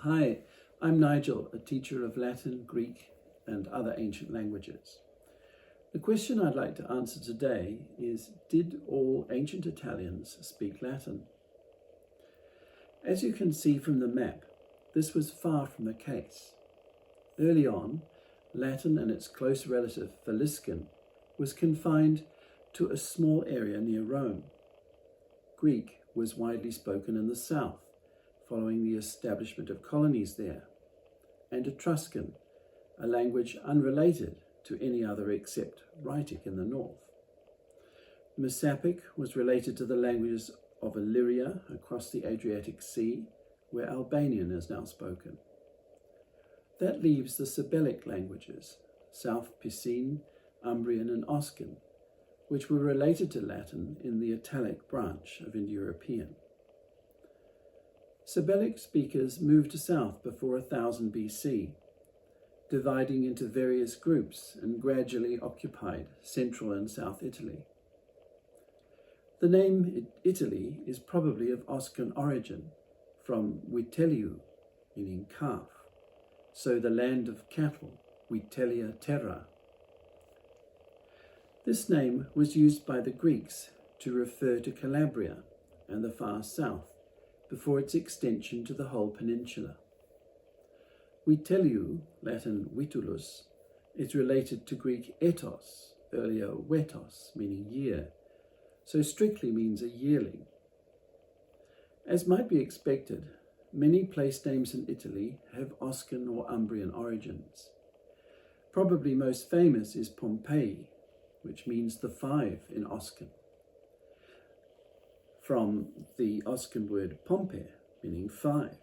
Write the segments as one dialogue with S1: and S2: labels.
S1: Hi, I'm Nigel, a teacher of Latin, Greek, and other ancient languages. The question I'd like to answer today is, did all ancient Italians speak Latin? As you can see from the map, this was far from the case. Early on, Latin and its close relative Faliscan was confined to a small area near Rome. Greek was widely spoken in the south, following the establishment of colonies there, and Etruscan, a language unrelated to any other except Rhaetic in the north. Messapic was related to the languages of Illyria across the Adriatic Sea, where Albanian is now spoken. That leaves the Sabellic languages, South Picene, Umbrian and Oscan, which were related to Latin in the Italic branch of Indo-European. Sabellic speakers moved south before 1000 BC, dividing into various groups and gradually occupied central and south Italy. The name Italy is probably of Oscan origin, from Vitelliu, meaning calf, so the land of cattle, Vitellia terra. This name was used by the Greeks to refer to Calabria and the far south, before its extension to the whole peninsula. Vitelliu, Latin vitulus, is related to Greek etos, earlier vetos, meaning year, so strictly means a yearling. As might be expected, many place names in Italy have Oscan or Umbrian origins. Probably most famous is Pompeii, which means the five in Oscan, from the Oscan word pompe, meaning five.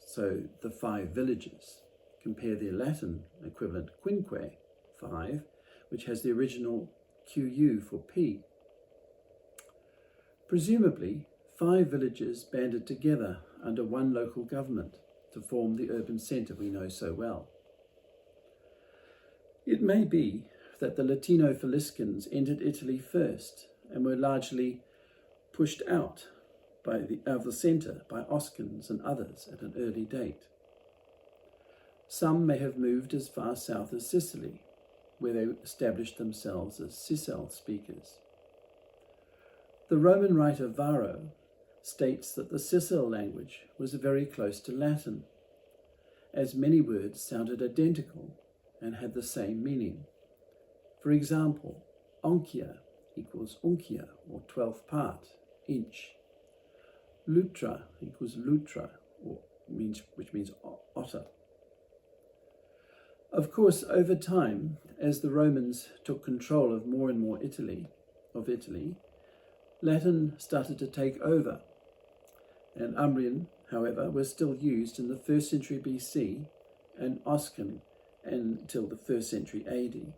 S1: So the five villages. Compare the Latin equivalent quinque, five, which has the original QU for P. Presumably, 5 villages banded together under one local government to form the urban centre we know so well. It may be that the Latino Faliscans entered Italy first and were largely pushed out of the centre by Oscans and others at an early date. Some may have moved as far south as Sicily, where they established themselves as Sicel speakers. The Roman writer Varro states that the Sicel language was very close to Latin, as many words sounded identical and had the same meaning. For example, oncia equals uncia, or 12th part, inch. Lutra equals lutra, which means otter. Of course, over time, as the Romans took control of more and more of Italy, Latin started to take over, and Umbrian, however, was still used in the 1st century BC and Oscan until the 1st century AD.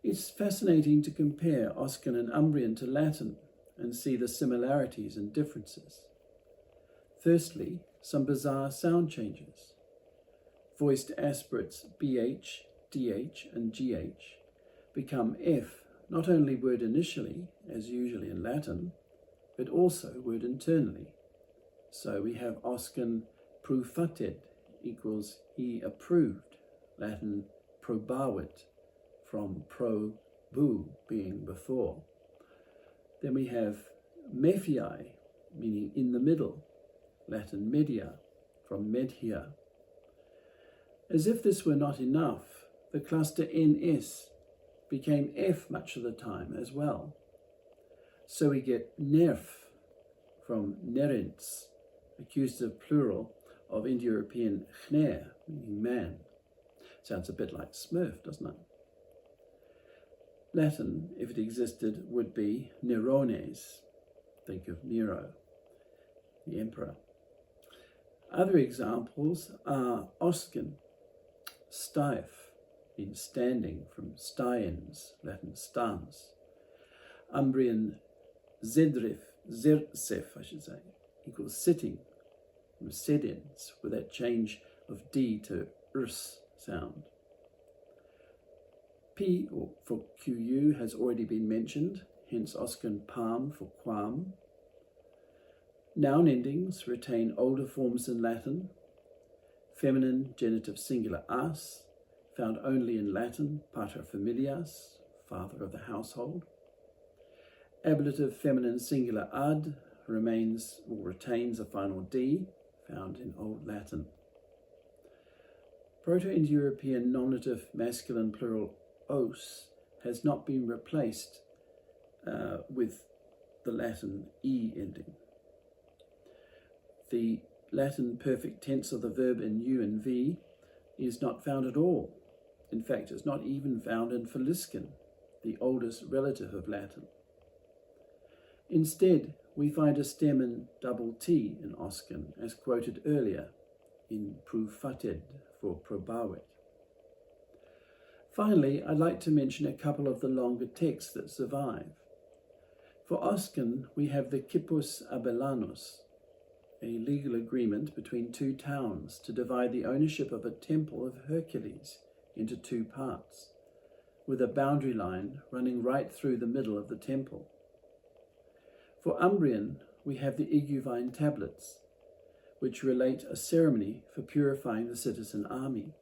S1: It's fascinating to compare Oscan and Umbrian to Latin and see the similarities and differences. Firstly, some bizarre sound changes. Voiced aspirates BH, DH, and GH become F, not only word initially, as usually in Latin, but also word internally. So we have Oscan prufated equals he approved, Latin probavit, from pro bu, being before. Then we have mephii, meaning in the middle, Latin media, from medhia. As if this were not enough, the cluster NS became F much of the time as well. So we get nerf, from nerents, accusative plural of Indo-European chner, meaning man. Sounds a bit like Smurf, doesn't it? Latin, if it existed, would be Nerones. Think of Nero, the emperor. Other examples are Oscan, stife, means standing, from stiens, Latin stans. Umbrian zersef, equals sitting, from sedens, with that change of D to rs sound. P for QU has already been mentioned, hence Oscan palm for quam. Noun endings retain older forms in Latin. Feminine genitive singular as, found only in Latin, paterfamilias, father of the household. Ablative feminine singular ad remains or retains a final D, found in Old Latin. Proto-Indo-European nominative masculine plural os has not been replaced with the Latin E ending. The Latin perfect tense of the verb in U and V is not found at all. In fact, it's not even found in Faliscan, the oldest relative of Latin. Instead, we find a stem in double T in Oscan, as quoted earlier in prufated for probavit. Finally, I'd like to mention a couple of the longer texts that survive. For Oscan, we have the Kippus Abellanus, a legal agreement between two towns to divide the ownership of a temple of Hercules into two parts, with a boundary line running right through the middle of the temple. For Umbrian, we have the Iguvine tablets, which relate a ceremony for purifying the citizen army.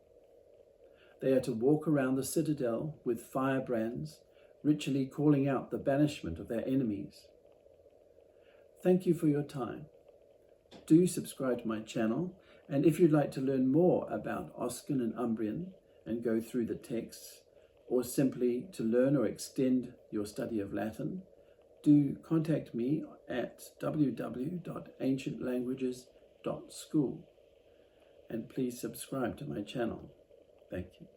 S1: They are to walk around the citadel with firebrands, ritually calling out the banishment of their enemies. Thank you for your time. Do subscribe to my channel, and if you'd like to learn more about Oscan and Umbrian and go through the texts, or simply to learn or extend your study of Latin, do contact me at www.ancientlanguages.school, and please subscribe to my channel. Thank you.